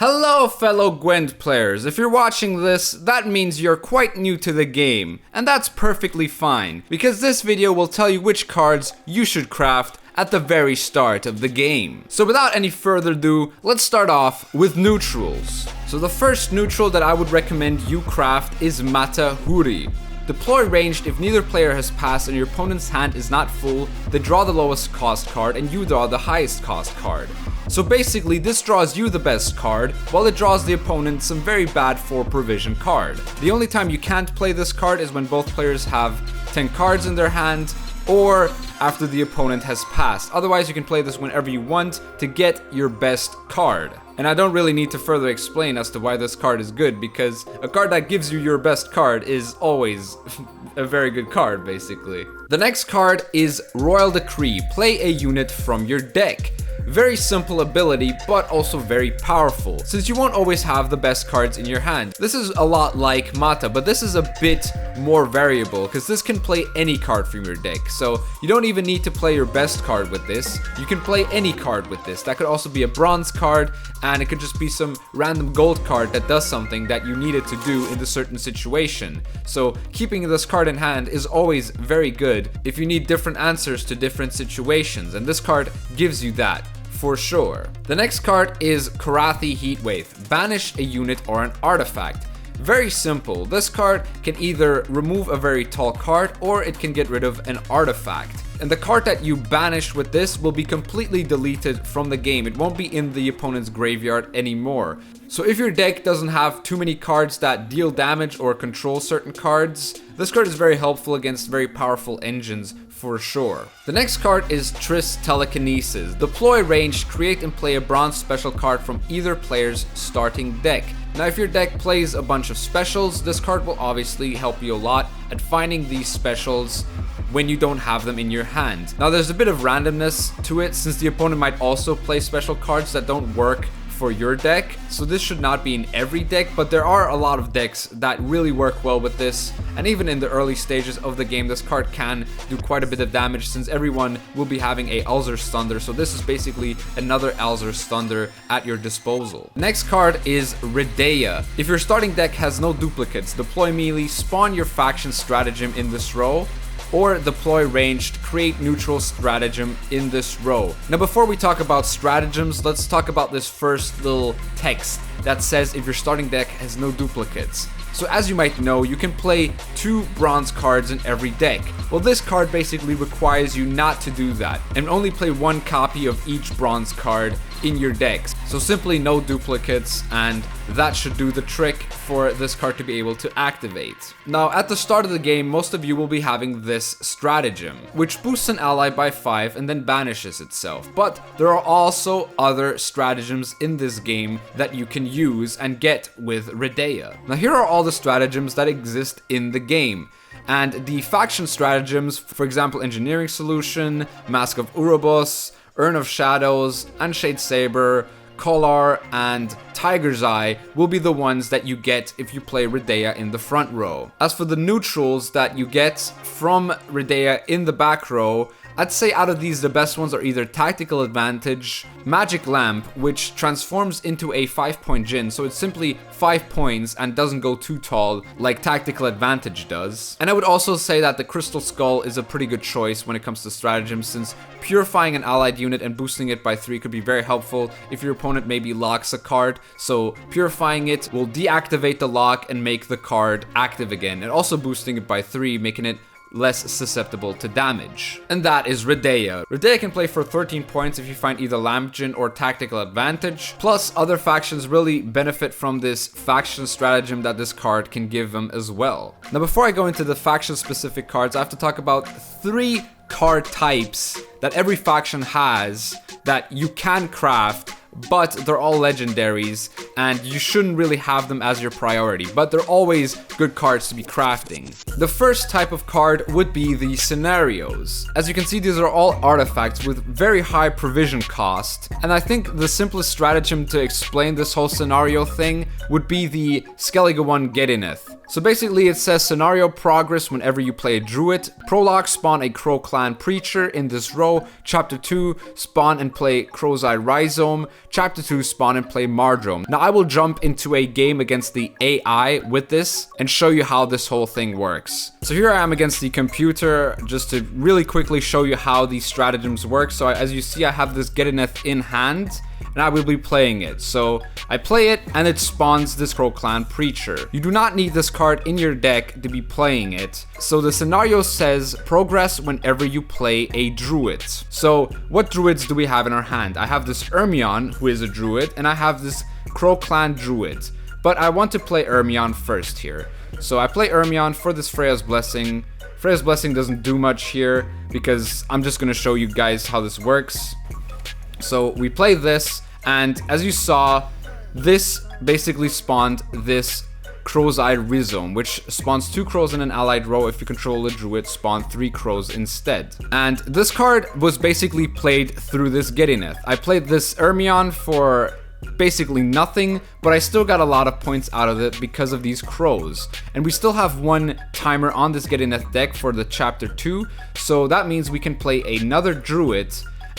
Hello fellow Gwent players, if you're watching this, that means you're quite new to the game, and that's perfectly fine, because this video will tell you which cards you should craft at the very start of the game. So without any further ado, let's start off with neutrals. So the first neutral that I would recommend you craft is Mata Huri. Deploy ranged if neither player has passed and your opponent's hand is not full, they draw the lowest cost card and you draw the highest cost card. So basically this draws you the best card, while it draws the opponent some very bad 4 provision card. The only time you can't play this card is when both players have 10 cards in their hand, or after the opponent has passed. Otherwise you can play this whenever you want to get your best card. And I don't really need to further explain as to why this card is good, because a card that gives you your best card is always a very good card, basically. The next card is Royal Decree. Play a unit from your deck. Very simple ability, but also very powerful, since you won't always have the best cards in your hand. This is a lot like Mata, but this is a bit more variable, because this can play any card from your deck. So you don't even need to play your best card with this. You can play any card with this. That could also be a bronze card, and it could just be some random gold card that does something that you needed to do in a certain situation. So keeping this card in hand is always very good if you need different answers to different situations, and this card gives you that for sure. The next card is Karathi Heatwave. Banish a unit or an artifact. Very simple. This card can either remove a very tall card or it can get rid of an artifact. And the card that you banish with this will be completely deleted from the game. It won't be in the opponent's graveyard anymore. So if your deck doesn't have too many cards that deal damage or control certain cards, this card is very helpful against very powerful engines for sure. The next card is Triss Telekinesis. Deploy ranged, create and play a bronze special card from either player's starting deck. Now if your deck plays a bunch of specials, this card will obviously help you a lot at finding these specials when you don't have them in your hand. Now there's a bit of randomness to it, since the opponent might also play special cards that don't work for your deck, so this should not be in every deck, but there are a lot of decks that really work well with this, and even in the early stages of the game this card can do quite a bit of damage, since everyone will be having a Alzur's Thunder, so this is basically another Alzur's Thunder at your disposal. Next card is Redea. If your starting deck has no duplicates, deploy melee, spawn your faction stratagem in this row, or deploy ranged, create neutral stratagem in this row. Now before we talk about stratagems, let's talk about this first little text that says if your starting deck has no duplicates. So as you might know, you can play 2 bronze cards in every deck. Well, this card basically requires you not to do that and only play 1 copy of each bronze card in your decks. So simply no duplicates, and that should do the trick for this card to be able to activate. Now at the start of the game, most of you will be having this stratagem, which boosts an ally by 5 and then banishes itself. But there are also other stratagems in this game that you can use and get with Redea. Now here are all the stratagems that exist in the game. And the faction stratagems, for example Engineering Solution, Mask of Urobos, Urn of Shadows, Unshade Saber, Collar, and Tiger's Eye will be the ones that you get if you play Redea in the front row. As for the neutrals that you get from Redea in the back row, I'd say out of these the best ones are either Tactical Advantage, Magic Lamp, which transforms into a 5-point Djinn, so it's simply 5 points and doesn't go too tall like Tactical Advantage does. And I would also say that the Crystal Skull is a pretty good choice when it comes to stratagems, since purifying an allied unit and boosting it by 3 could be very helpful if your opponent maybe locks a card. So purifying it will deactivate the lock and make the card active again, and also boosting it by 3, making it less susceptible to damage. And that is Redea. Redea can play for 13 points if you find either Lamp Djinn or Tactical Advantage. Plus, other factions really benefit from this faction stratagem that this card can give them as well. Now before I go into the faction specific cards, I have to talk about 3 card types that every faction has that you can craft, but they're all legendaries and you shouldn't really have them as your priority, but they're always good cards to be crafting. The first type of card would be the scenarios. As you can see, these are all artifacts with very high provision cost, and I think the simplest stratagem to explain this whole scenario thing would be the Skellige one Gedineth. So basically it says scenario progress whenever you play a druid. Prologue, spawn a Crow Clan Preacher in this row. Chapter 2, spawn and play Crow's Eye Rhizome. Chapter 2, spawn and play Mardrome. Now I will jump into a game against the AI with this and show you how this whole thing works. So here I am against the computer just to really quickly show you how these stratagems work. So as you see, I have this Gedineth in hand, and I will be playing it. So I play it and it spawns this Crow Clan Preacher. You do not need this card in your deck to be playing it. So the scenario says progress whenever you play a druid. So what druids do we have in our hand? I have this Ermion, who is a druid, and I have this Crow Clan Druid. But I want to play Ermion first here. So I play Ermion for this Freya's Blessing. Freya's Blessing doesn't do much here because I'm just going to show you guys how this works. So we play this, and as you saw, this basically spawned this Crow's Eye Rhizome, which spawns 2 crows in an allied row. If you control a druid, spawn 3 crows instead. And this card was basically played through this Gedineth. I played this Ermion for basically nothing, but I still got a lot of points out of it because of these crows. And we still have 1 timer on this Gedineth deck for the chapter 2, so that means we can play another druid,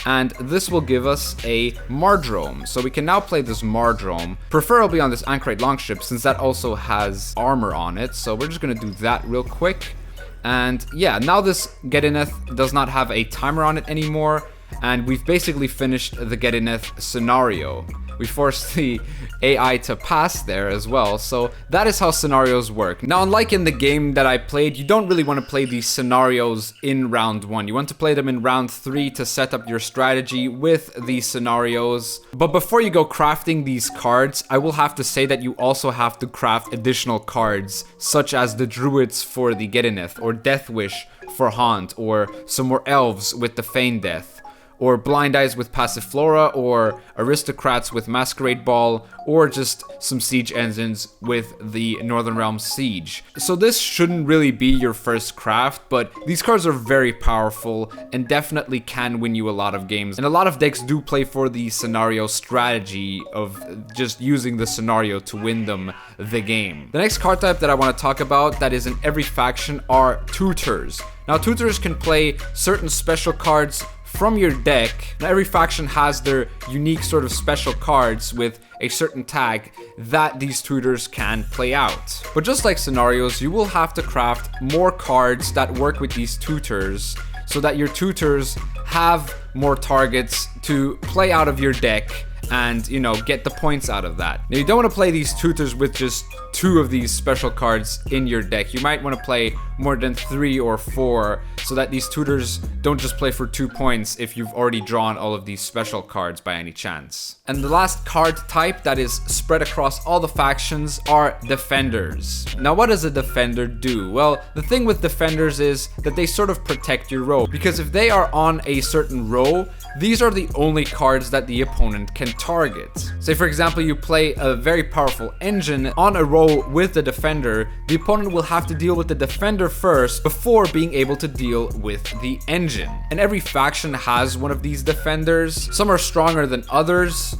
and this will give us a Mardrome. So we can now play this Mardrome, preferably on this Anchorite Longship, since that also has armor on it. So we're just gonna do that real quick. And yeah, now this Gedineth does not have a timer on it anymore, and we've basically finished the Gedineth scenario. We forced the AI to pass there as well, so that is how scenarios work. Now, unlike in the game that I played, you don't really want to play these scenarios in round 1. You want to play them in round 3 to set up your strategy with these scenarios. But before you go crafting these cards, I will have to say that you also have to craft additional cards, such as the Druids for the Gedineth, or Death Wish for Haunt, or some more Elves with the Feign Death, or Blind Eyes with Passiflora, or Aristocrats with Masquerade Ball, or just some Siege Engines with the Northern Realms Siege. So this shouldn't really be your first craft, but these cards are very powerful and definitely can win you a lot of games. And a lot of decks do play for the scenario strategy of just using the scenario to win them the game. The next card type that I want to talk about that is in every faction are Tutors. Now, Tutors can play certain special cards from your deck. Now, every faction has their unique sort of special cards with a certain tag that these tutors can play out. But just like scenarios, you will have to craft more cards that work with these tutors so that your tutors have more targets to play out of your deck and, you know, get the points out of that. Now, you don't want to play these tutors with just 2 of these special cards in your deck. You might want to play more than 3 or 4 so that these tutors don't just play for 2 points if you've already drawn all of these special cards by any chance. And the last card type that is spread across all the factions are defenders. Now, what does a defender do? Well, the thing with defenders is that they sort of protect your row, because if they are on a certain row, these are the only cards that the opponent can target. Say for example, you play a very powerful engine on a row with the defender, the opponent will have to deal with the defender first before being able to deal with the engine. And every faction has one of these defenders. Some are stronger than others,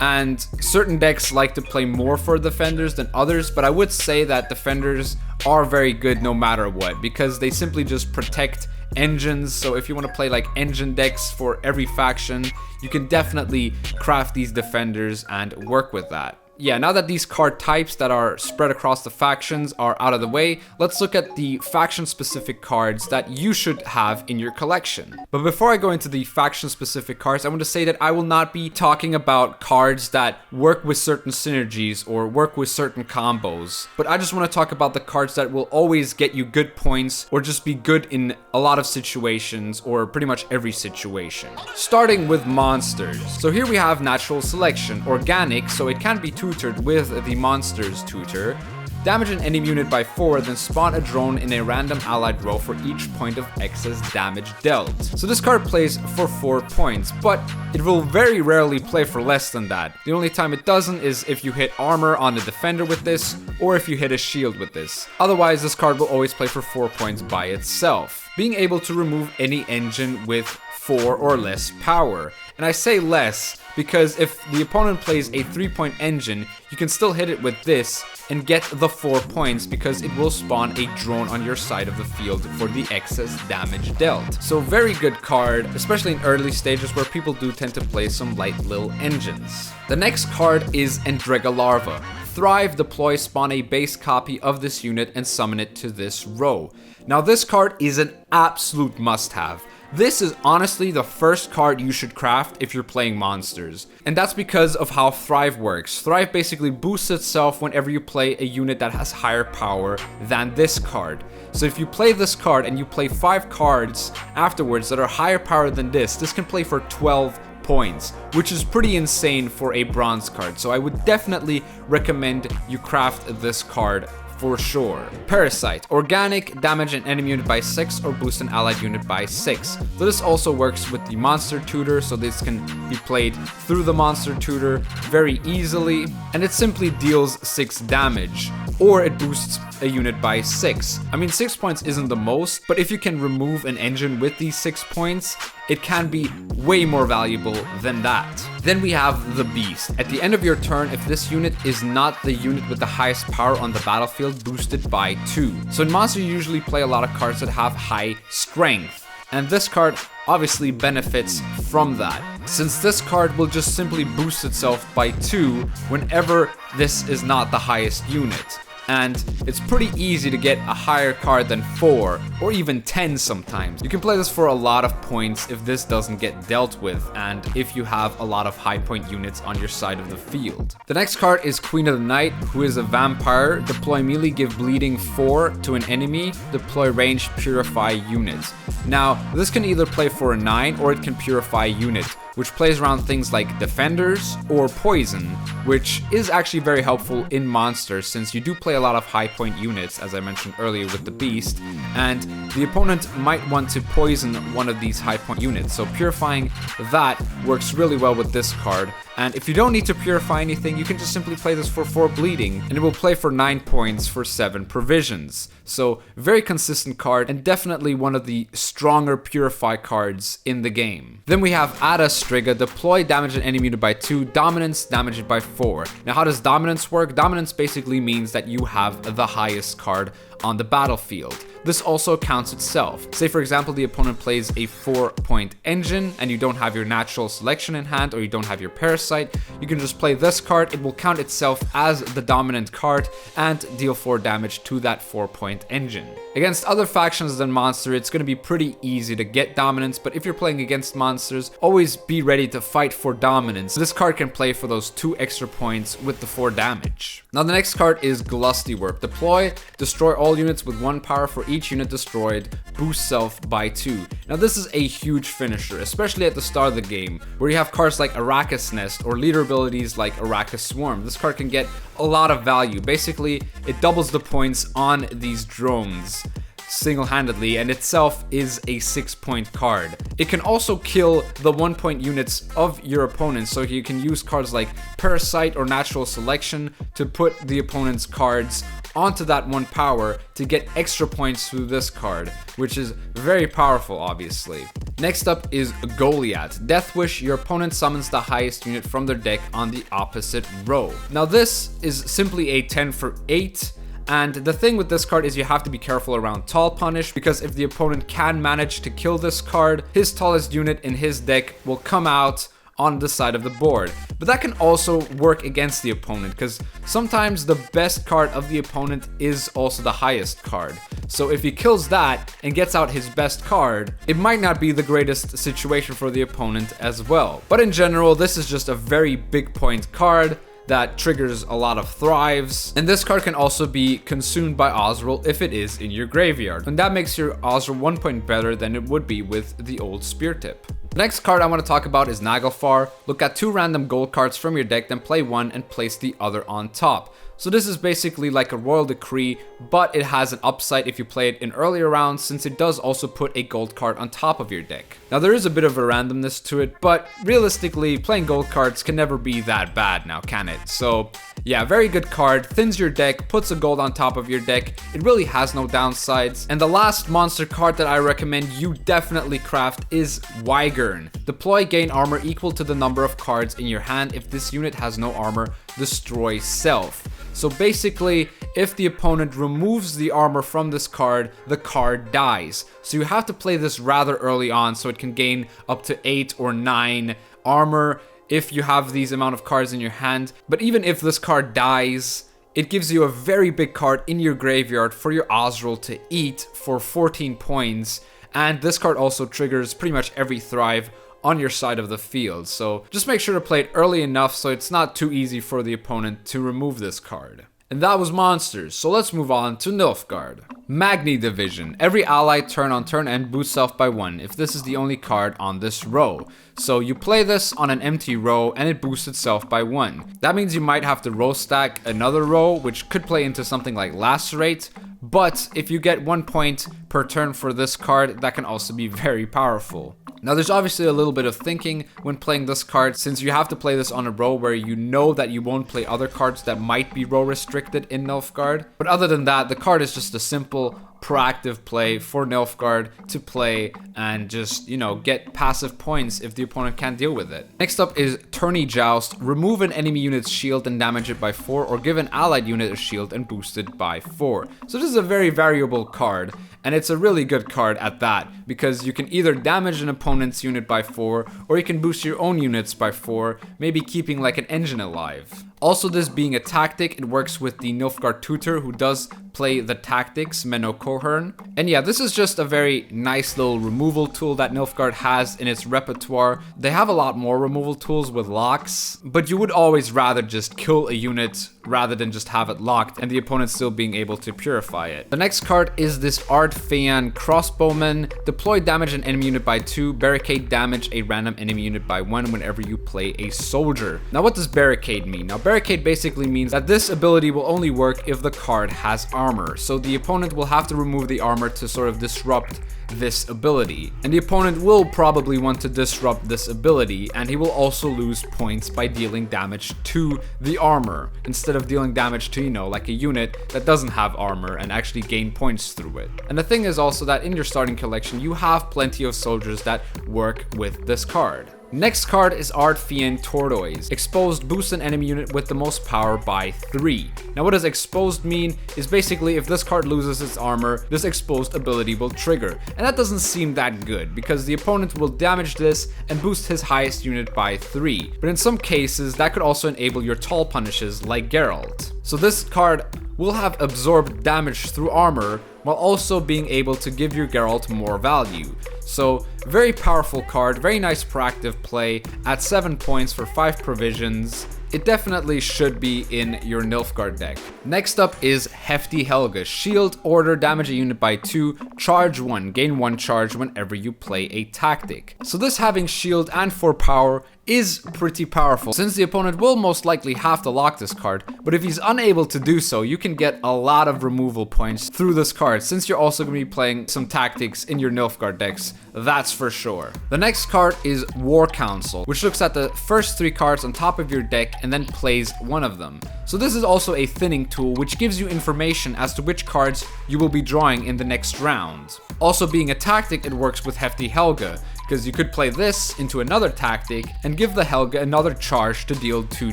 and certain decks like to play more for defenders than others, but I would say that defenders are very good no matter what, because they simply just protect engines. So if you want to play like engine decks for every faction, you can definitely craft these defenders and work with that. Yeah, now that these card types that are spread across the factions are out of the way, let's look at the faction-specific cards that you should have in your collection. But before I go into the faction-specific cards, I want to say that I will not be talking about cards that work with certain synergies or work with certain combos, but I just want to talk about the cards that will always get you good points or just be good in a lot of situations or pretty much every situation. Starting with monsters. So here we have natural selection, organic, so it can be tutored with the monsters tutor. Damage an enemy unit by 4, then spawn a drone in a random allied row for each point of excess damage dealt. So this card plays for 4 points, but it will very rarely play for less than that. The only time it doesn't is if you hit armor on the defender with this, or if you hit a shield with this. Otherwise, this card will always play for 4 points by itself. Being able to remove any engine with 4 or less power. And I say less because if the opponent plays a 3-point engine, you can still hit it with this and get the 4 points because it will spawn a drone on your side of the field for the excess damage dealt. So very good card, especially in early stages where people do tend to play some light little engines. The next card is Endrega Larva. Thrive, deploy, spawn a base copy of this unit and summon it to this row. Now this card is an absolute must-have. This is honestly the first card you should craft if you're playing monsters. And that's because of how Thrive works. Thrive basically boosts itself whenever you play a unit that has higher power than this card. So if you play this card and you play 5 cards afterwards that are higher power than this can play for 12 points, which is pretty insane for a bronze card. So I would definitely recommend you craft this card for sure. Parasite. Organic, damage an enemy unit by 6 or boost an allied unit by 6. So this also works with the monster tutor, so this can be played through the monster tutor very easily. And it simply deals 6 damage, or it boosts a unit by 6. I mean, 6 points isn't the most, but if you can remove an engine with these 6 points, it can be way more valuable than that. Then we have the Beast. At the end of your turn, if this unit is not the unit with the highest power on the battlefield, boosted by 2. So in Monster, you usually play a lot of cards that have high strength. And this card obviously benefits from that, since this card will just simply boost itself by 2 whenever this is not the highest unit. And it's pretty easy to get a higher card than 4 or even 10 sometimes. You can play this for a lot of points if this doesn't get dealt with and if you have a lot of high point units on your side of the field. The next card is Queen of the Night, who is a vampire. Deploy melee, give bleeding 4 to an enemy. Deploy ranged purify unit. Now this can either play for a 9 or it can purify a unit, which plays around things like defenders or poison, which is actually very helpful in monsters since you do play a lot of high point units, as I mentioned earlier with the Beast, and the opponent might want to poison one of these high point units, so purifying that works really well with this card. And if you don't need to purify anything, you can just simply play this for 4 bleeding, and it will play for 9 points for 7 provisions. So very consistent card, and definitely one of the stronger purify cards in the game. Then we have Ada Striga. Deploy, damage an enemy unit by 2, dominance, damage it by 4. Now how does dominance work? Dominance basically means that you have the highest card on the battlefield. This also counts itself. Say for example the opponent plays a 4-point engine and you don't have your natural selection in hand or you don't have your parasite, you can just play this card. It will count itself as the dominant card and deal 4 damage to that 4-point engine. Against other factions than monster, it's going to be pretty easy to get dominance, but if you're playing against monsters, always be ready to fight for dominance. This card can play for those 2 extra points with the 4 damage. Now the next card is Glustywerp. Deploy, destroy all units with 1 power for each unit destroyed, boost self by 2. Now this is a huge finisher, especially at the start of the game, where you have cards like Arrakis Nest or leader abilities like Arrakis Swarm. This card can get a lot of value. Basically, it doubles the points on these drones single-handedly, and itself is a 6-point card. It can also kill the 1-point units of your opponent, so you can use cards like Parasite or Natural Selection to put the opponent's cards onto that 1 power to get extra points through this card, which is very powerful obviously. Next up is Goliath. Death Wish, your opponent summons the highest unit from their deck on the opposite row. Now this is simply a 10 for 8. And the thing with this card is you have to be careful around Tall Punish, because if the opponent can manage to kill this card, his tallest unit in his deck will come out on the side of the board. But that can also work against the opponent, because sometimes the best card of the opponent is also the highest card. So if he kills that and gets out his best card, it might not be the greatest situation for the opponent as well. But in general, this is just a very big point card that triggers a lot of thrives, and this card can also be consumed by Osril if it is in your graveyard, and that makes your Osril 1 point better than it would be with the old Spear Tip. The next card I want to talk about is Naglfar. Look at 2 random gold cards from your deck, then play 1 and place the other on top. So this is basically like a royal decree, but it has an upside if you play it in earlier rounds, since it does also put a gold card on top of your deck. Now there is a bit of a randomness to it, but realistically playing gold cards can never be that bad now, can it? So yeah, very good card, thins your deck, puts a gold on top of your deck, it really has no downsides. And the last monster card that I recommend you definitely craft is Wyvern. Deploy, gain armor equal to the number of cards in your hand. If this unit has no armor, destroy self. So basically, if the opponent removes the armor from this card, the card dies. So you have to play this rather early on so it can gain up to 8 or 9 armor if you have these amount of cards in your hand. But even if this card dies, it gives you a very big card in your graveyard for your Osril to eat for 14 points. And this card also triggers pretty much every thrive on your side of the field. So just make sure to play it early enough so it's not too easy for the opponent to remove this card. And that was monsters, so let's move on to Nilfgaard. Magni Division. Every ally turn on turn end boosts self by 1 if this is the only card on this row. So you play this on an empty row and it boosts itself by 1. That means you might have to row stack another row, which could play into something like Lacerate. But if you get 1 point per turn for this card, that can also be very powerful. Now there's obviously a little bit of thinking when playing this card, since you have to play this on a row where you know that you won't play other cards that might be row restricted in Nilfgaard. But other than that, the card is just a simple proactive play for Nilfgaard to play and just, you know, get passive points if the opponent can't deal with it. Next up is Tourney Joust. Remove an enemy unit's shield and damage it by 4, or give an allied unit a shield and boost it by 4. So this is a very variable card, and it's a really good card at that, because you can either damage an opponent's unit by 4, or you can boost your own units by 4, maybe keeping like an engine alive. Also, this being a tactic, it works with the Nilfgaard Tutor, who does play the tactics, Menno Cohern. And yeah, this is just a very nice little removal tool that Nilfgaard has in its repertoire. They have a lot more removal tools with locks, but you would always rather just kill a unit rather than just have it locked and the opponent still being able to purify it. The next card is this Art Fean Crossbowman. Deploy, damage an enemy unit by 2, barricade, damage a random enemy unit by 1 whenever you play a soldier. Now what does barricade mean? Now barricade basically means that this ability will only work if the card has armor. So the opponent will have to remove the armor to sort of disrupt this ability. And the opponent will probably want to disrupt this ability, and he will also lose points by dealing damage to the armor, instead of dealing damage to, you know, like a unit that doesn't have armor and actually gain points through it. And the thing is also that in your starting collection, you have plenty of soldiers that work with this card. Next card is Art Fean Tortoise. Exposed, boosts an enemy unit with the most power by 3. Now what does exposed mean is basically if this card loses its armor, this exposed ability will trigger. And that doesn't seem that good, because the opponent will damage this and boost his highest unit by 3. But in some cases, that could also enable your tall punishes like Geralt. So this card will have absorbed damage through armor, while also being able to give your Geralt more value. So very powerful card, very nice proactive play at 7 points for 5 provisions. It definitely should be in your Nilfgaard deck. Next up is Hefty Helga. Shield, order, damage a unit by 2, charge 1, gain 1 charge whenever you play a tactic. So this having shield and 4 power is pretty powerful, since the opponent will most likely have to lock this card, but if he's unable to do so, you can get a lot of removal points through this card, since you're also going to be playing some tactics in your Nilfgaard decks, that's for sure. The next card is War Council, which looks at the first 3 cards on top of your deck and then plays one of them. So this is also a thinning tool, which gives you information as to which cards you will be drawing in the next round. Also being a tactic, it works with Hefty Helga, because you could play this into another tactic and give the Helga another charge to deal 2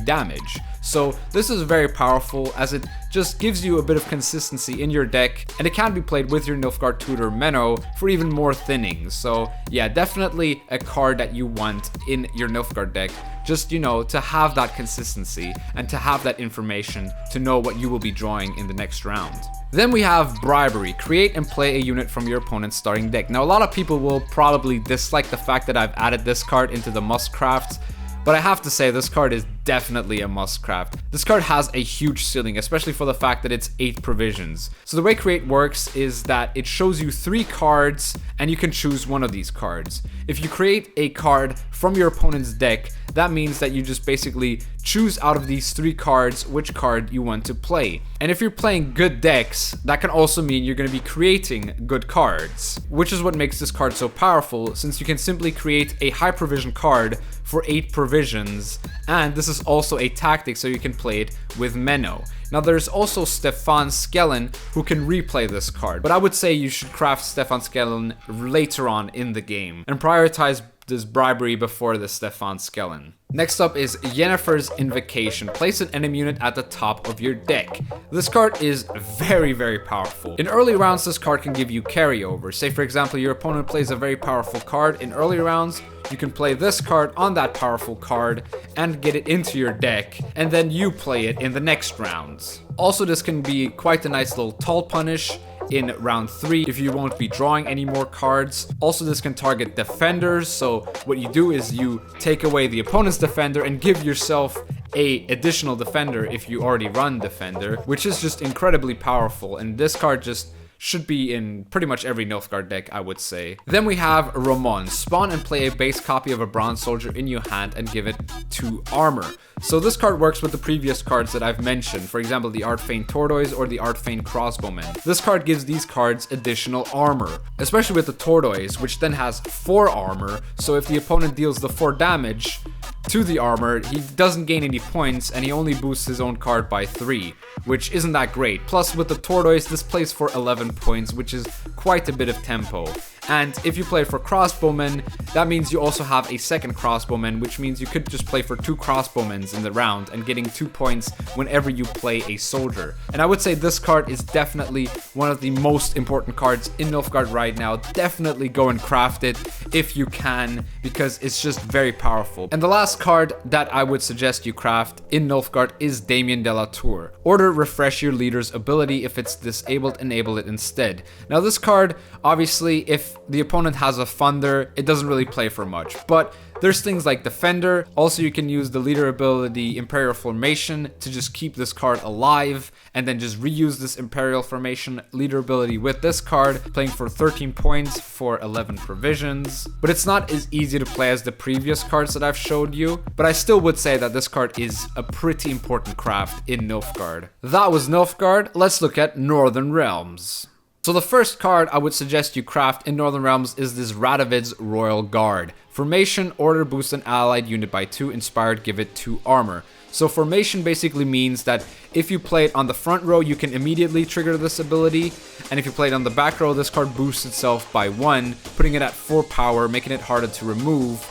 damage. So this is very powerful, as it just gives you a bit of consistency in your deck, and it can be played with your Nilfgaard Tutor Menno for even more thinning. So yeah, definitely a card that you want in your Nilfgaard deck, just, you know, to have that consistency and to have that information to know what you will be drawing in the next round. Then we have Bribery. Create and play a unit from your opponent's starting deck. Now a lot of people will probably dislike the fact that I've added this card into the must crafts, but I have to say this card is definitely a must craft. This card has a huge ceiling, especially for the fact that it's 8 provisions. So the way Create works is that it shows you 3 cards and you can choose one of these cards. If you create a card from your opponent's deck, that means that you just basically choose out of these 3 cards which card you want to play. And if you're playing good decks, that can also mean you're going to be creating good cards, which is what makes this card so powerful, since you can simply create a high provision card for 8 provisions, and this is also a tactic so you can play it with Menno. Now there's also Skellige who can replay this card, but I would say you should craft Skellige later on in the game and prioritize this bribery before the Skellige. Next up is Yennefer's Invocation. Place an enemy unit at the top of your deck. This card is very, very powerful. In early rounds, this card can give you carryover. Say for example, your opponent plays a very powerful card. In early rounds, you can play this card on that powerful card and get it into your deck, and then you play it in the next rounds. Also, this can be quite a nice little tall punish in round 3 if you won't be drawing any more cards. Also, this can target defenders, so what you do is you take away the opponent's defender and give yourself a additional defender if you already run defender, which is just incredibly powerful, and this card just should be in pretty much every Nilfgaard deck, I would say. Then we have Ramon. Spawn and play a base copy of a bronze soldier in your hand and give it 2 armor. So this card works with the previous cards that I've mentioned, for example the Artfane Tortoise or the Artfane Crossbowman. This card gives these cards additional armor, especially with the Tortoise, which then has 4 armor, so if the opponent deals the 4 damage to the armor, he doesn't gain any points and he only boosts his own card by 3, which isn't that great. Plus with the Tortoise, this plays for 11 points, which is quite a bit of tempo. And if you play for Crossbowmen, that means you also have a second Crossbowman, which means you could just play for 2 Crossbowmen in the round and getting 2 points whenever you play a soldier. And I would say this card is definitely one of the most important cards in Nilfgaard right now. Definitely go and craft it if you can, because it's just very powerful. And the last card that I would suggest you craft in Nilfgaard is Damien de la Tour. Order refresh your leader's ability. If it's disabled, enable it instead. Now this card, obviously, if the opponent has a Thunder, it doesn't really play for much, but there's things like Defender. Also, you can use the leader ability Imperial Formation to just keep this card alive and then just reuse this Imperial Formation leader ability with this card, playing for 13 points for 11 provisions. But it's not as easy to play as the previous cards that I've showed you, but I still would say that this card is a pretty important craft in Nilfgaard. That was Nilfgaard. Let's look at Northern Realms. So the first card I would suggest you craft in Northern Realms is this Radovid's Royal Guard. Formation, order, boost an allied unit by 2, inspired, give it 2 armor. So formation basically means that if you play it on the front row, you can immediately trigger this ability, and if you play it on the back row, this card boosts itself by 1, putting it at 4 power, making it harder to remove.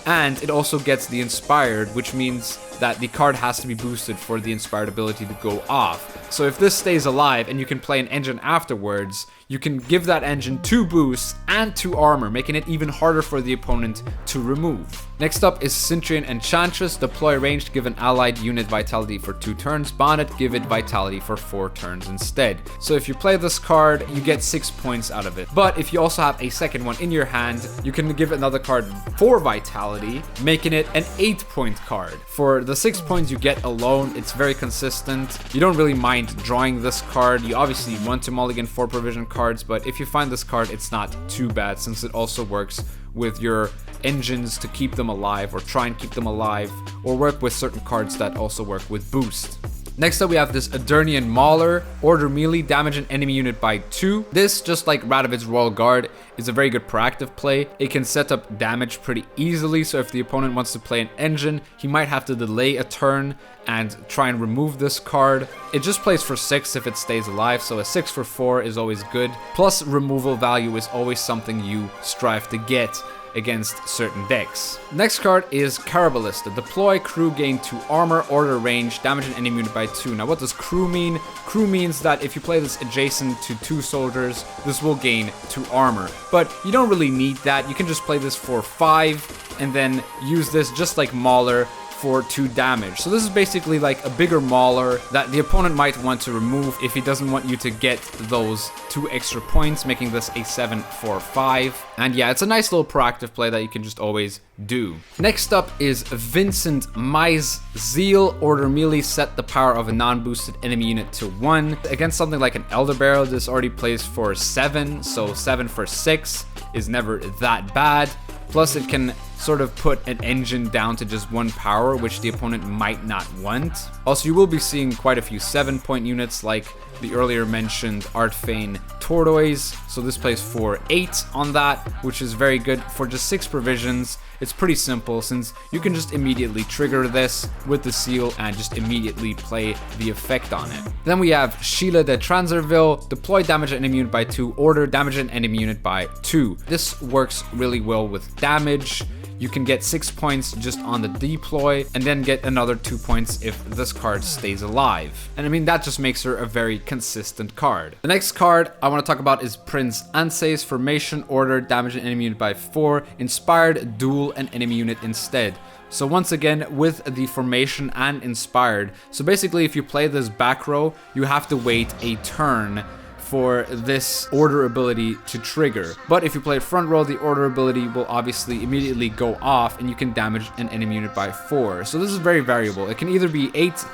And it also gets the inspired, which means that the card has to be boosted for the inspired ability to go off. So if this stays alive and you can play an engine afterwards, you can give that engine 2 boosts and 2 armor, making it even harder for the opponent to remove. Next up is Cintrian Enchantress. Deploy ranged, give an allied unit vitality for 2 turns. Bonnet, give it vitality for 4 turns instead. So if you play this card, you get 6 points out of it. But if you also have a second one in your hand, you can give another card 4 vitality, making it an 8-point card. For the 6 points you get alone, it's very consistent. You don't really mind drawing this card. You obviously want to mulligan 4 provision cards, but if you find this card, it's not too bad, since it also works with your engines to keep them alive, or try and keep them alive, or work with certain cards that also work with boost. Next up we have this Adernian Mauler. Order melee, damage an enemy unit by 2. This, just like Radovid's Royal Guard, is a very good proactive play. It can set up damage pretty easily, so if the opponent wants to play an engine, he might have to delay a turn and try and remove this card. It just plays for 6 if it stays alive, so a 6 for 4 is always good. Plus removal value is always something you strive to get against certain decks. Next card is Carabalista. Deploy, crew, gain 2 armor, order range, damage an enemy unit by 2. Now what does crew mean? Crew means that if you play this adjacent to 2 soldiers, this will gain 2 armor. But you don't really need that. You can just play this for 5 and then use this just like Mauler for 2 damage. So this is basically like a bigger mauler that the opponent might want to remove if he doesn't want you to get those 2 extra points, making this a 7-4-5. And yeah, it's a nice little proactive play that you can just always do. Next up is Vincent Mai's Zeal. Order melee, set the power of a non-boosted enemy unit to 1. Against something like an Elder Barrel, this already plays for 7, so 7 for 6 is never that bad. Plus it can sort of put an engine down to just 1 power, which the opponent might not want. Also, you will be seeing quite a few 7-point units like the earlier mentioned Artfane Tortoise. So this plays for 8 on that, which is very good for just 6 provisions. It's pretty simple since you can just immediately trigger this with the seal and just immediately play the effect on it. Then we have Sheila de Transerville. Deploy damage an enemy unit by 2, order damage an enemy unit by 2. This works really well with damage. You can get 6 points just on the deploy and then get another 2 points if this card stays alive. And I mean, that just makes her a very consistent card. The next card I want to talk about is Prince Ansei's Formation. Order damage an enemy unit by 4. Inspired, duel an enemy unit instead. So once again, with the formation and inspired, so basically if you play this back row, you have to wait a turn for this order ability to trigger. But if you play front row, the order ability will obviously immediately go off and you can damage an enemy unit by 4. So this is very variable. It can either be 8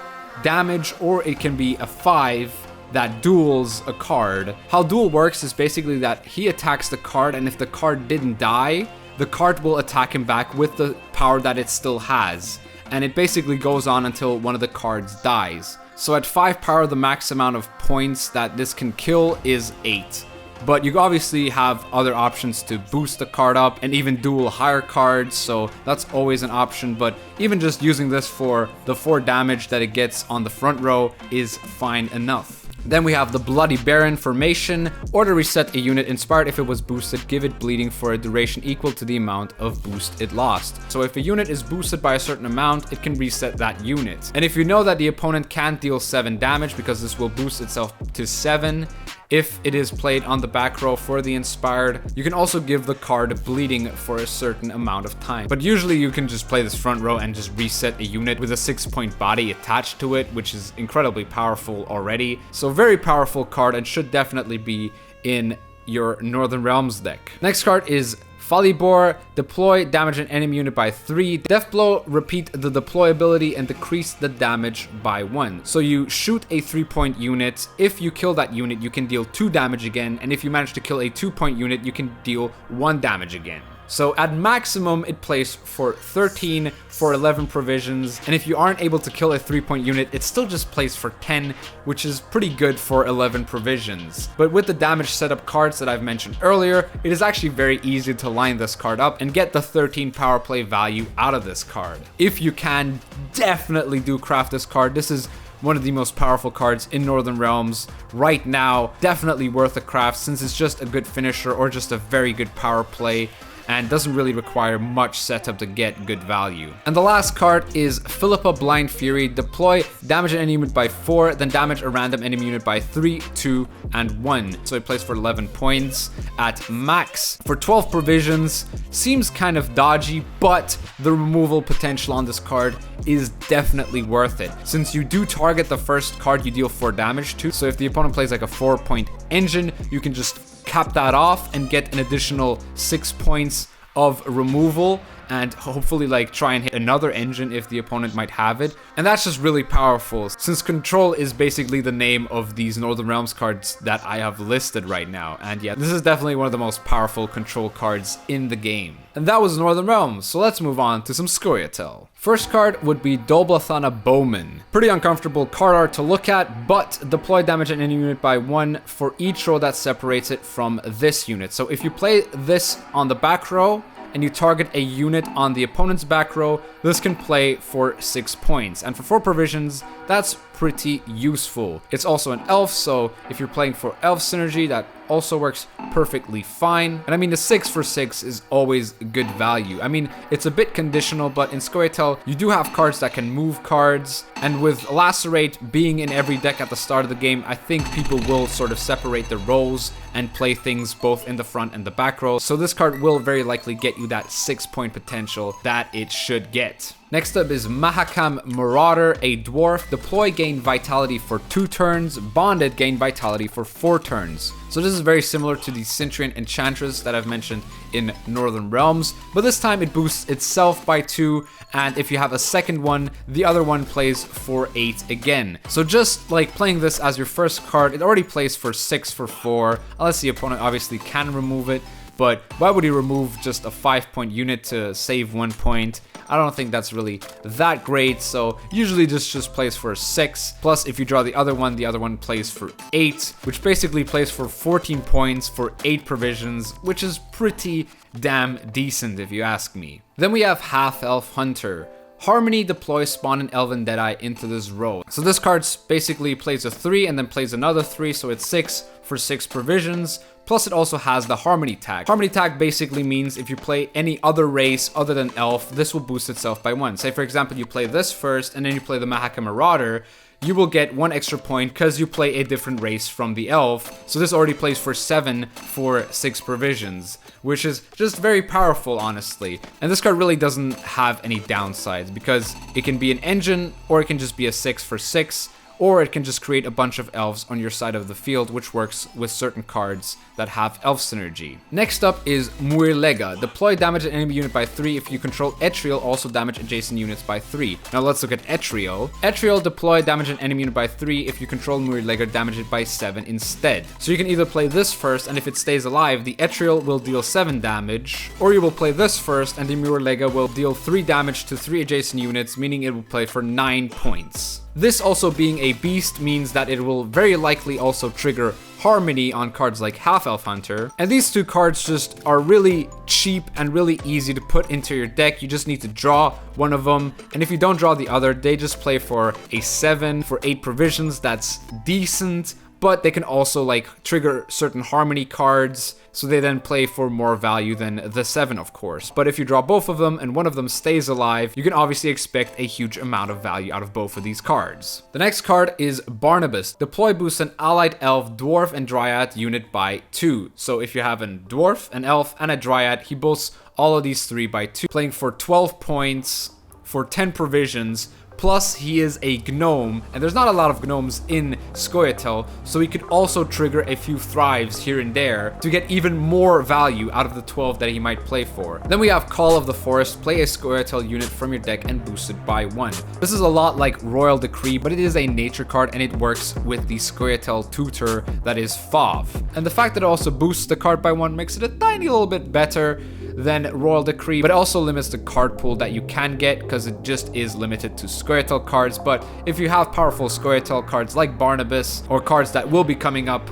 damage or it can be a 5 that duels a card. How duel works is basically that he attacks the card, and if the card didn't die, the card will attack him back with the power that it still has. And it basically goes on until one of the cards dies. So at 5 power, the max amount of points that this can kill is 8. But you obviously have other options to boost the card up and even duel higher cards, so that's always an option. But even just using this for the 4 damage that it gets on the front row is fine enough. Then we have the Bloody Baron Formation. Order reset a unit inspired. If it was boosted, give it bleeding for a duration equal to the amount of boost it lost. So if a unit is boosted by a certain amount, it can reset that unit. And if you know that the opponent can't deal 7 damage, because this will boost itself to 7, if it is played on the back row for the inspired, you can also give the card bleeding for a certain amount of time. But usually you can just play this front row and just reset a unit with a 6-point body attached to it, which is incredibly powerful already. So very powerful card and should definitely be in your Northern Realms deck. Next card is Falibor. Deploy damage an enemy unit by 3. Death Blow, repeat the deploy ability and decrease the damage by 1. So you shoot a 3-point unit. If you kill that unit, you can deal 2 damage again. And if you manage to kill a 2-point unit, you can deal 1 damage again. So at maximum, it plays for 13 for 11 provisions. And if you aren't able to kill a 3-point unit, it still just plays for 10, which is pretty good for 11 provisions. But with the damage setup cards that I've mentioned earlier, it is actually very easy to line this card up and get the 13 power play value out of this card. If you can, definitely do craft this card. This is one of the most powerful cards in Northern Realms right now. Definitely worth a craft since it's just a good finisher or just a very good power play, and doesn't really require much setup to get good value. And the last card is Philippa Blind Fury. Deploy damage an enemy unit by 4, then damage a random enemy unit by 3, 2, and 1. So it plays for 11 points at max. For 12 provisions, seems kind of dodgy, but the removal potential on this card is definitely worth it. Since you do target the first card you deal 4 damage to, so if the opponent plays like a 4-point engine, you can just cap that off and get an additional 6 points of removal and hopefully like try and hit another engine if the opponent might have it. And that's just really powerful since control is basically the name of these Northern Realms cards that I have listed right now. And yeah, this is definitely one of the most powerful control cards in the game. And that was Northern Realms, so let's move on to some Scoia'tael. First card would be Dolblathana Bowman. Pretty uncomfortable card art to look at, but deploy damage an enemy unit by 1 for each row that separates it from this unit. So if you play this on the back row, and you target a unit on the opponent's back row, this can play for 6 points. And for 4 provisions, that's pretty useful. It's also an elf, so if you're playing for elf synergy, that also works perfectly fine. And I mean, the 6 for 6 is always good value. I mean, it's a bit conditional, but in Scoia'tael, you do have cards that can move cards. And with Lacerate being in every deck at the start of the game, I think people will sort of separate the roles and play things both in the front and the back row. So this card will very likely get you that 6-point potential that it should get. Next up is Mahakam Marauder, a dwarf. Deploy, gain vitality for 2 turns. Bonded, gain vitality for 4 turns. So this is very similar to the Cintrian Enchantress that I've mentioned in Northern Realms, but this time it boosts itself by 2, and if you have a second one, the other one plays for 8 again. So just like playing this as your first card, it already plays for 6 for 4, unless the opponent obviously can remove it. But why would he remove just a 5-point unit to save 1 point? I don't think that's really that great, so usually just plays for 6. Plus, if you draw the other one plays for 8, which basically plays for 14 points for 8 provisions, which is pretty damn decent if you ask me. Then we have Half-Elf Hunter. Harmony, deploy, spawn an Elven Deadeye into this row. So this card basically plays a 3 and then plays another 3, so it's 6 for 6 provisions. Plus it also has the Harmony tag. Harmony tag basically means if you play any other race other than Elf, this will boost itself by 1. Say for example you play this first and then you play the Mahakam Marauder, you will get 1 extra point because you play a different race from the Elf. So this already plays for 7 for 6 provisions, which is just very powerful, honestly. And this card really doesn't have any downsides because it can be an engine, or it can just be a 6 for 6, or it can just create a bunch of elves on your side of the field, which works with certain cards that have elf synergy. Next up is Muirlega. Deploy, damage an enemy unit by 3. If you control Etriel, also damage adjacent units by 3. Now let's look at Etriel. Etriel, deploy, damage an enemy unit by 3. If you control Muirlega, damage it by 7 instead. So you can either play this first, and if it stays alive, the Etriel will deal 7 damage, or you will play this first, and the Muirlega will deal 3 damage to 3 adjacent units, meaning it will play for 9 points. This also being a beast means that it will very likely also trigger Harmony on cards like Half-Elf Hunter. And these 2 cards just are really cheap and really easy to put into your deck. You just need to draw one of them, and if you don't draw the other, they just play for a 7 for 8 provisions. That's decent, but they can also like trigger certain Harmony cards, so they then play for more value than the 7, of course. But if you draw both of them and one of them stays alive, you can obviously expect a huge amount of value out of both of these cards. The next card is Barnabas. Deploy, boost an allied elf, dwarf, and dryad unit by 2. So if you have a dwarf, an elf, and a dryad, he boosts all of these 3 by 2, playing for 12 points for 10 provisions. Plus, he is a gnome, and there's not a lot of gnomes in Scoia'tael, so he could also trigger a few thrives here and there to get even more value out of the 12 that he might play for. Then we have Call of the Forest. Play a Scoia'tael unit from your deck and boost it by 1. This is a lot like Royal Decree, but it is a nature card, and it works with the Scoia'tael tutor that is Fav. And the fact that it also boosts the card by 1 makes it a tiny little bit better than Royal Decree, but it also limits the card pool that you can get because it just is limited to Scoia'tael cards. But if you have powerful Scoia'tael cards like Barnabas, or cards that will be coming up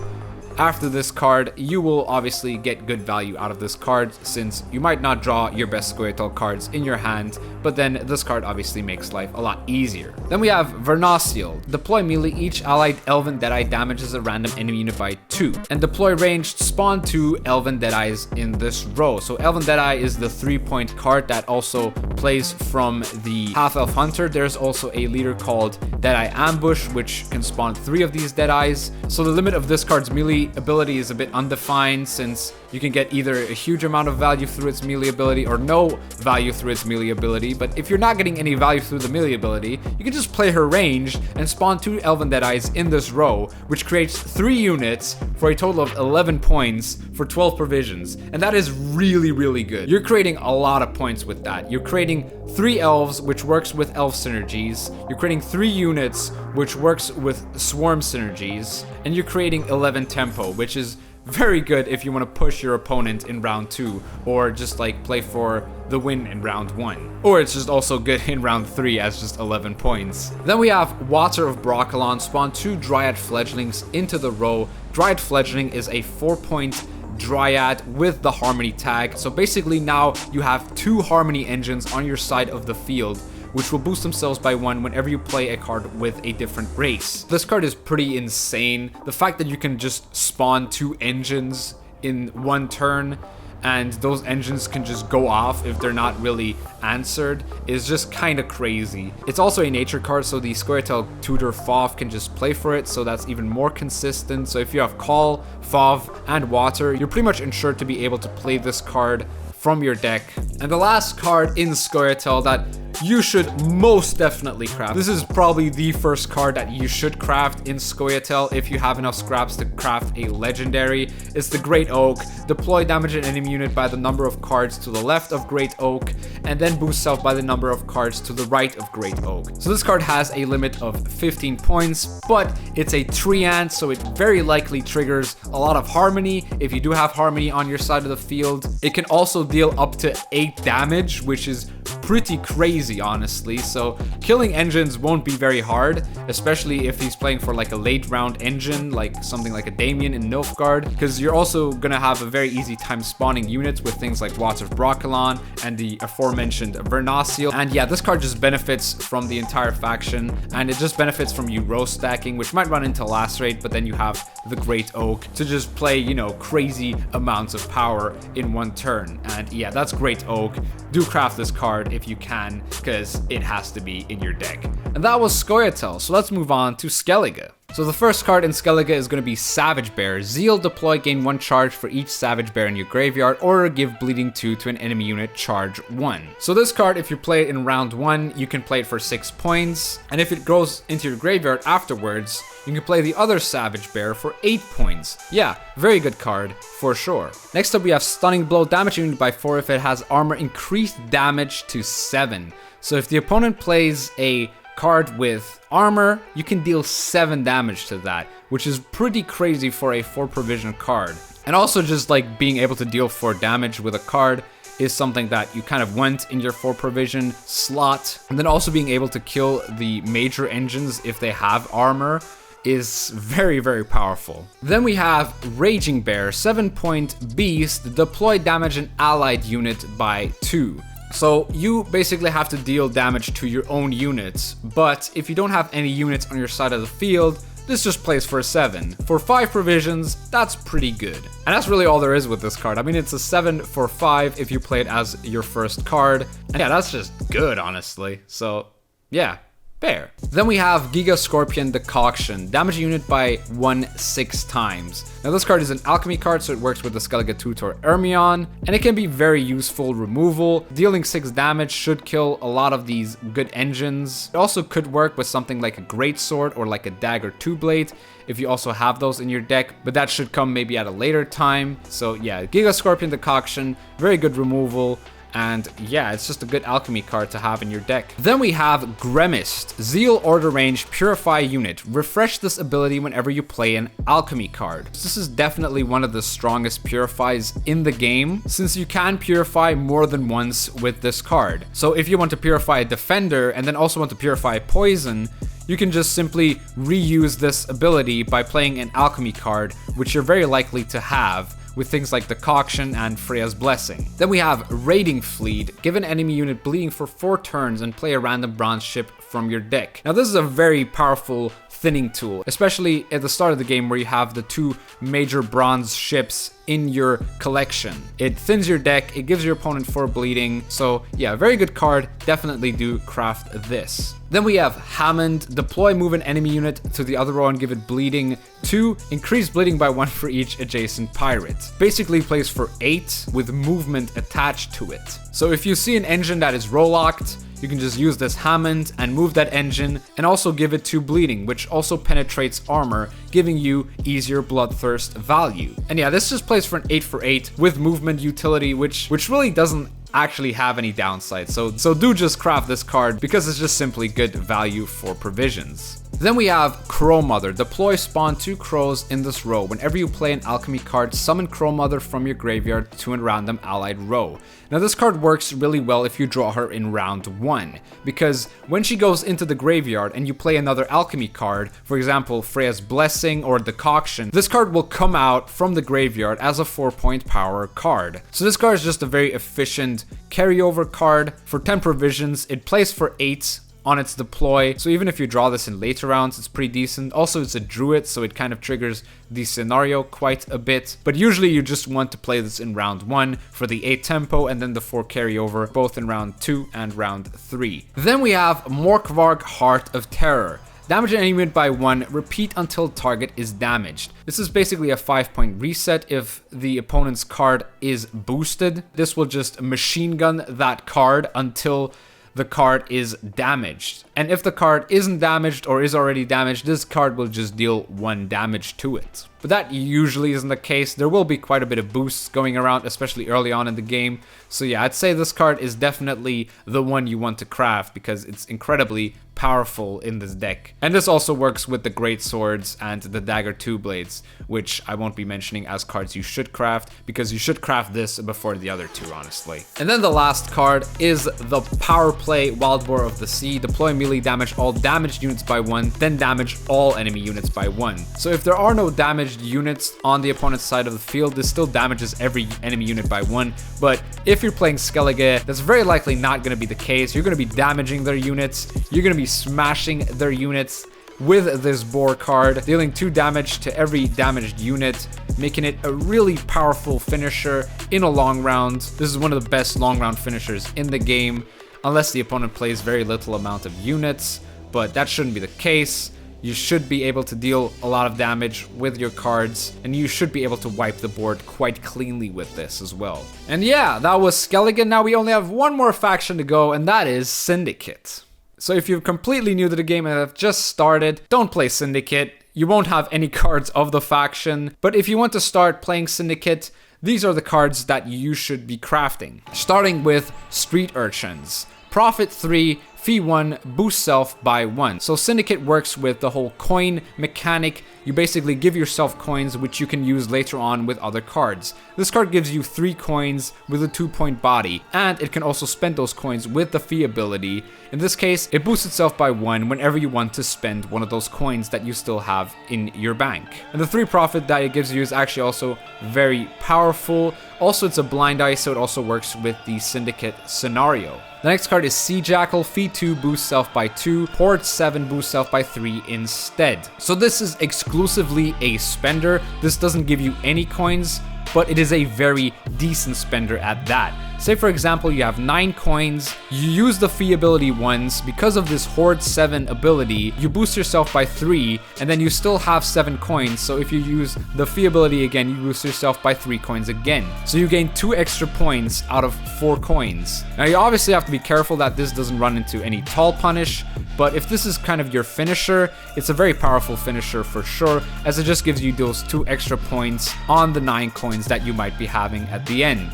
after this card, you will obviously get good value out of this card, since you might not draw your best Scoia'tael cards in your hand, but then this card obviously makes life a lot easier. Then we have Vernasiel. Deploy melee, each allied Elven Deadeye damages a random enemy unit by 2. And deploy ranged, spawn 2 Elven Deadeyes in this row. So Elven Deadeye is the 3-point card that also plays from the Half-Elf Hunter. There's also a leader called Deadeye Ambush, which can spawn 3 of these Deadeyes. So the limit of this card's melee ability is a bit undefined, since you can get either a huge amount of value through its melee ability or no value through its melee ability. But if you're not getting any value through the melee ability, you can just play her ranged and spawn 2 Elven Deadeyes in this row, which creates 3 units for a total of 11 points for 12 provisions. And that is really, really good. You're creating a lot of points with that. You're creating 3 elves, which works with elf synergies. You're creating 3 units, which works with swarm synergies. And you're creating 11 tempo, which is very good if you want to push your opponent in round 2, or just like play for the win in round 1. Or it's just also good in round 3 as just 11 points. Then we have Water of Broccolon. Spawn 2 Dryad Fledglings into the row. Dryad Fledgling is a 4-point Dryad with the Harmony tag. So basically now you have 2 Harmony engines on your side of the field, which will boost themselves by 1 whenever you play a card with a different race. This card is pretty insane. The fact that you can just spawn 2 engines in 1 turn, and those engines can just go off if they're not really answered is just kind of crazy. It's also a nature card, so the Scoia'tael tutor Fov can just play for it, so that's even more consistent. So if you have Call, Fov, and Water, you're pretty much ensured to be able to play this card from your deck. And the last card in Scoia'tael that you should most definitely craft. This is probably the first card that you should craft in Scoia'tael if you have enough scraps to craft a legendary. It's the Great Oak. Deploy damage an enemy unit by the number of cards to the left of Great Oak, and then boost self by the number of cards to the right of Great Oak. So this card has a limit of 15 points, but it's a treant, so it very likely triggers a lot of Harmony if you do have Harmony on your side of the field. It can also deal up to 8 damage, which is pretty crazy, honestly. So killing engines won't be very hard, especially if he's playing for like a late round engine, like something like a Damien in Nilfgaard, because you're also gonna have a very easy time spawning units with things like Watts of Broccolon and the aforementioned Vernaciel. And yeah, this card just benefits from the entire faction, and it just benefits from you row stacking, which might run into Lacerate, but then you have the Great Oak to just play, you know, crazy amounts of power in 1 turn. And yeah, that's Great Oak. Do craft this card if you can, because it has to be in your deck. And that was Scoia'tael, so let's move on to Skellige. So the first card in Skellige is going to be Savage Bear. Zeal, deploy, gain 1 charge for each Savage Bear in your graveyard, or give bleeding 2 to an enemy unit, charge 1. So this card, if you play it in round 1, you can play it for 6 points, and if it goes into your graveyard afterwards, you can play the other Savage Bear for 8 points. Yeah, very good card, for sure. Next up we have Stunning Blow, damage unit by 4 if it has armor, increased damage to 7. So if the opponent plays a card with armor, you can deal 7 damage to that, which is pretty crazy for a 4 provision card. And also just like being able to deal 4 damage with a card is something that you kind of want in your 4 provision slot. And then also being able to kill the major engines if they have armor is very, very powerful. Then we have Raging Bear, 7-point beast, deploy damage an allied unit by 2. So you basically have to deal damage to your own units, but if you don't have any units on your side of the field, this just plays for a 7. For 5 provisions, that's pretty good. And that's really all there is with this card. I mean, it's a 7 for 5 if you play it as your first card. And yeah, that's just good, honestly. So yeah, Bear. Then we have Giga Scorpion Decoction, damage a unit by 1 6 times. Now this card is an alchemy card, so it works with the Skellige tutor Ermion, and it can be very useful removal. Dealing 6 damage should kill a lot of these good engines. It also could work with something like a Greatsword or like a Dagger 2-blade if you also have those in your deck, but that should come maybe at a later time. So yeah, Giga Scorpion Decoction, very good removal. And yeah, it's just a good alchemy card to have in your deck. Then we have Gremist, Zeal, order range, purify unit. Refresh this ability whenever you play an alchemy card. This is definitely one of the strongest purifies in the game, since you can purify more than once with this card. So if you want to purify a defender and then also want to purify poison, you can just simply reuse this ability by playing an alchemy card, which you're very likely to have with things like Decoction and Freya's Blessing. Then we have Raiding Fleet. Give an enemy unit bleeding for 4 turns and play a random bronze ship from your deck. Now this is a very powerful thinning tool, especially at the start of the game where you have the 2 major bronze ships in your collection. It thins your deck, it gives your opponent 4 bleeding, so yeah, very good card, definitely do craft this. Then we have Hammond, deploy, move an enemy unit to the other row and give it bleeding 2, increase bleeding by 1 for each adjacent pirate. Basically plays for 8 with movement attached to it. So if you see an engine that is row locked, you can just use this Hammond and move that engine and also give it 2 bleeding, which also penetrates armor, giving you easier bloodthirst value. And yeah, this just plays for an 8 for 8 with movement utility, which really doesn't actually have any downsides. So do just craft this card because it's just simply good value for provisions. Then we have Crow Mother. Deploy spawn 2 crows in this row. Whenever you play an alchemy card, summon Crow Mother from your graveyard to a random allied row. Now this card works really well if you draw her in round 1, because when she goes into the graveyard and you play another alchemy card, for example Freya's Blessing or Decoction, this card will come out from the graveyard as a 4-point power card. So this card is just a very efficient carryover card. For 10 provisions, it plays for 8 on its deploy, so even if you draw this in later rounds, it's pretty decent. Also, it's a druid, so it kind of triggers the scenario quite a bit, but usually you just want to play this in round 1 for the 8 tempo and then the 4 carryover, both in round 2 and round 3. Then we have Morkvarg, Heart of Terror. Damage an enemy unit by 1, repeat until target is damaged. This is basically a 5-point reset if the opponent's card is boosted. This will just machine gun that card until the card is damaged. And if the card isn't damaged or is already damaged, this card will just deal 1 damage to it. But that usually isn't the case. There will be quite a bit of boosts going around, especially early on in the game. So yeah, I'd say this card is definitely the one you want to craft because it's incredibly powerful in this deck. And this also works with the Great Swords and the Dagger 2 Blades, which I won't be mentioning as cards you should craft, because you should craft this before the other 2, honestly. And then the last card is the Power Play, Wild Boar of the Sea. Deploy melee, damage all damaged units by 1, then damage all enemy units by 1. So if there are no damaged units on the opponent's side of the field, this still damages every enemy unit by 1. But if you're playing Skellige, that's very likely not going to be the case. You're going to be damaging their units. You're going to be smashing their units with this boar card, dealing 2 damage to every damaged unit, making it a really powerful finisher in a long round. This is one of the best long round finishers in the game, unless the opponent plays very little amount of units, but that shouldn't be the case. You should be able to deal a lot of damage with your cards, and you should be able to wipe the board quite cleanly with this as well. And yeah, that was Skellige. Now we only have one more faction to go, and that is Syndicate. So if you're completely new to the game and have just started, don't play Syndicate. You won't have any cards of the faction, but if you want to start playing Syndicate, these are the cards that you should be crafting. Starting with Street Urchins. Profit 3, fee 1, boost self by 1. So Syndicate works with the whole coin mechanic. You basically give yourself coins which you can use later on with other cards. This card gives you 3 coins with a 2-point body, and it can also spend those coins with the fee ability. In this case, it boosts itself by 1 whenever you want to spend one of those coins that you still have in your bank. And the 3 profit that it gives you is actually also very powerful. Also, it's a blind eye, so it also works with the Syndicate scenario. The next card is Sea Jackal, fee 2, boost self by 2, port 7, boost self by 3 instead. So this is exclusively a spender. This doesn't give you any coins, but it is a very decent spender at that. Say for example you have 9 coins, you use the fee ability once. Because of this Horde 7 ability, you boost yourself by 3, and then you still have 7 coins, so if you use the fee ability again, you boost yourself by 3 coins again. So you gain 2 extra points out of 4 coins. Now you obviously have to be careful that this doesn't run into any tall punish, but if this is kind of your finisher, it's a very powerful finisher for sure, as it just gives you those 2 extra points on the 9 coins that you might be having at the end.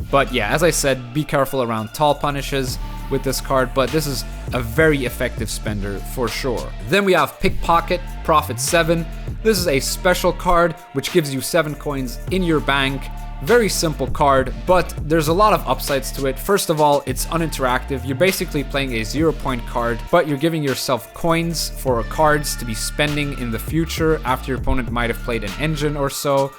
But yeah, as I said, be careful around tall punishes with this card, but this is a very effective spender for sure. Then we have Pickpocket, Profit 7. This is a special card which gives you 7 coins in your bank. Very simple card, but there's a lot of upsides to it. First of all, it's uninteractive. You're basically playing a 0-point card, but you're giving yourself coins for cards to be spending in the future after your opponent might have played an engine or so.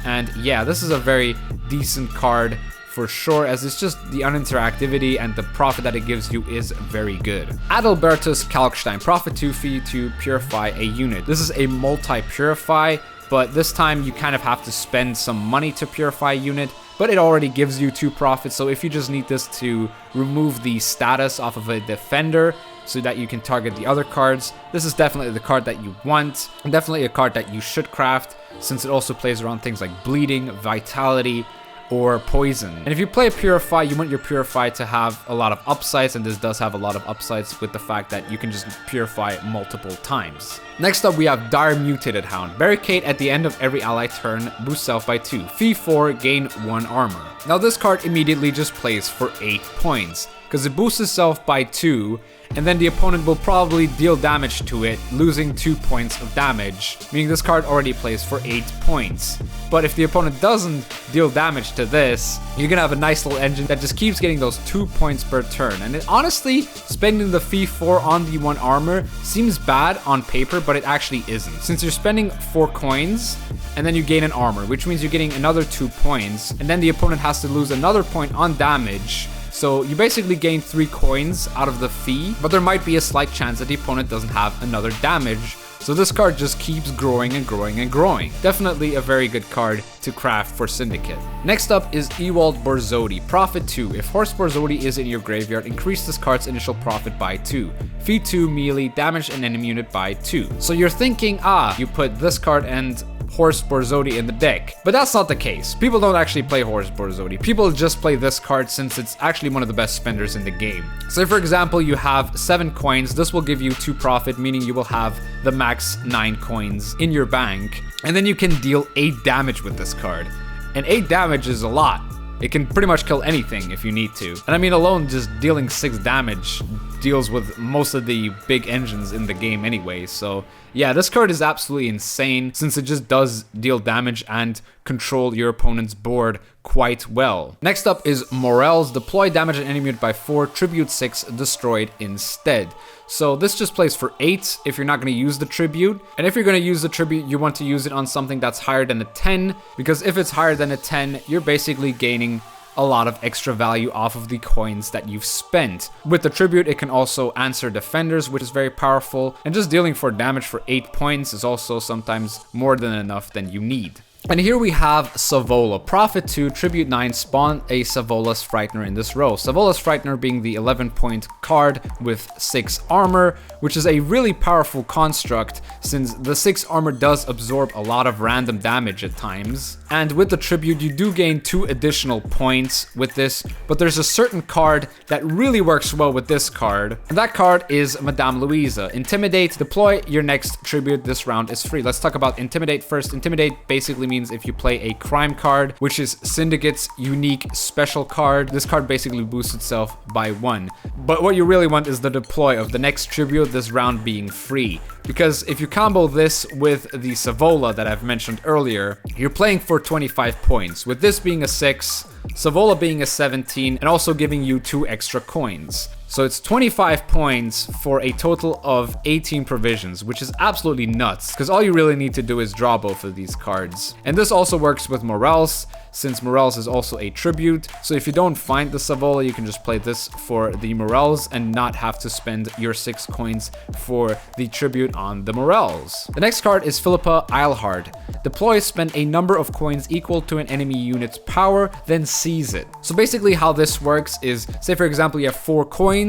And yeah, this is a very decent card for sure, as it's just the uninteractivity and the profit that it gives you is very good. Adalbertus Kalkstein, profit 2, fee 2, purify a unit. This is a multi-purify, but this time you kind of have to spend some money to purify a unit, but it already gives you 2 profits, so if you just need this to remove the status off of a defender so that you can target the other cards, this is definitely the card that you want, and definitely a card that you should craft, since it also plays around things like bleeding, vitality, or poison. And if you play a Purify, you want your Purify to have a lot of upsides, and this does have a lot of upsides with the fact that you can just Purify multiple times. Next up, we have Dire Mutated Hound. Barricade at the end of every ally turn, boost self by 2. Fee 4, gain 1 armor. Now this card immediately just plays for 8 points, because it boosts itself by 2, and then the opponent will probably deal damage to it, losing 2 points of damage, meaning this card already plays for 8 points. But if the opponent doesn't deal damage to this, you're gonna have a nice little engine that just keeps getting those 2 points per turn. And honestly, spending the fee 4 on the 1 armor seems bad on paper, but it actually isn't. Since you're spending 4 coins, and then you gain an armor, which means you're getting another 2 points, and then the opponent has to lose another point on damage. So you basically gain 3 coins out of the fee, but there might be a slight chance that the opponent doesn't have another damage. So this card just keeps growing and growing and growing. Definitely a very good card to craft for Syndicate. Next up is Ewald Borzodi, Profit 2. If Horse Borzodi is in your graveyard, increase this card's initial profit by 2. Fee 2, melee, damage an enemy unit by 2. So you're thinking, you put this card and Horse Borzodi in the deck. But that's not the case. People don't actually play Horse Borzodi. People just play this card since it's actually one of the best spenders in the game. So for example, you have 7 coins, this will give you 2 profit, meaning you will have the max 9 coins in your bank. And then you can deal 8 damage with this card. And 8 damage is a lot. It can pretty much kill anything if you need to. And I mean, alone just dealing 6 damage deals with most of the big engines in the game anyway. So yeah, this card is absolutely insane since it just does deal damage and control your opponent's board quite well. Next up is Morels, deploy damage an enemy unit by 4, tribute 6, destroyed instead. So this just plays for 8 if you're not going to use the tribute. And if you're going to use the tribute, you want to use it on something that's higher than a 10, because if it's higher than a 10, you're basically gaining a lot of extra value off of the coins that you've spent. With the tribute, it can also answer defenders, which is very powerful, and just dealing for damage for 8 points is also sometimes more than enough than you need. And here we have Savola, Profit 2, Tribute 9, spawn a Savola's Frightener in this row. Savola's Frightener being the 11-point card with 6 armor, which is a really powerful construct since the 6 armor does absorb a lot of random damage at times. And with the Tribute, you do gain 2 additional points with this, but there's a certain card that really works well with this card, and that card is Madame Louisa. Intimidate, deploy your next Tribute, this round is free. Let's talk about Intimidate first. Intimidate basically means if you play a crime card, which is Syndicate's unique special card, this card basically boosts itself by 1. But what you really want is the deploy of the next tribute, this round being free. Because if you combo this with the Savola that I've mentioned earlier, you're playing for 25 points, with this being a 6, Savola being a 17, and also giving you 2 extra coins. So it's 25 points for a total of 18 provisions, which is absolutely nuts, because all you really need to do is draw both of these cards. And this also works with Morels, since Morels is also a tribute. So if you don't find the Savola, you can just play this for the Morels and not have to spend your 6 coins for the tribute on the Morels. The next card is Philippa Eilhard. Deploy, spend a number of coins equal to an enemy unit's power, then seize it. So basically how this works is, say for example you have 4 coins,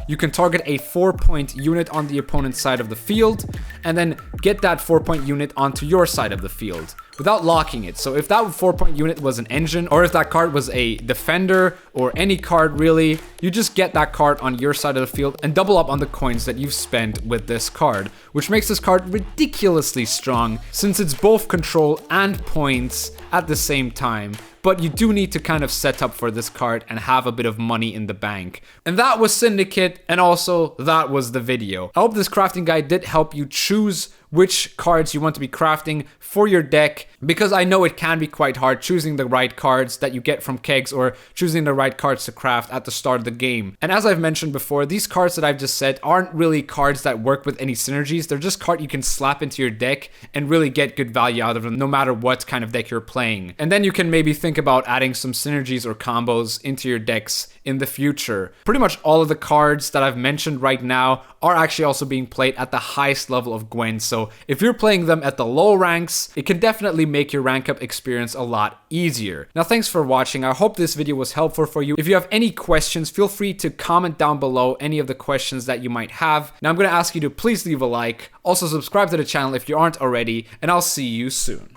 you can target a 4-point unit on the opponent's side of the field, and then get that 4-point unit onto your side of the field without locking it. So if that 4-point unit was an engine, or if that card was a defender, or any card really, you just get that card on your side of the field and double up on the coins that you've spent with this card, which makes this card ridiculously strong since it's both control and points at the same time. But you do need to kind of set up for this card and have a bit of money in the bank. And that was Syndicate, and also that was the video. I hope this crafting guide did help you choose which cards you want to be crafting for your deck, because I know it can be quite hard choosing the right cards that you get from kegs or choosing the right cards to craft at the start of the game. And as I've mentioned before, these cards that I've just said aren't really cards that work with any synergies. They're just cards you can slap into your deck and really get good value out of them no matter what kind of deck you're playing. And then you can maybe think about adding some synergies or combos into your decks in the future. Pretty much all of the cards that I've mentioned right now are actually also being played at the highest level of Gwent. So if you're playing them at the low ranks, it can definitely make your rank up experience a lot easier. Now, thanks for watching. I hope this video was helpful for you. If you have any questions, feel free to comment down below any of the questions that you might have. Now, I'm going to ask you to please leave a like. Also, subscribe to the channel if you aren't already, and I'll see you soon.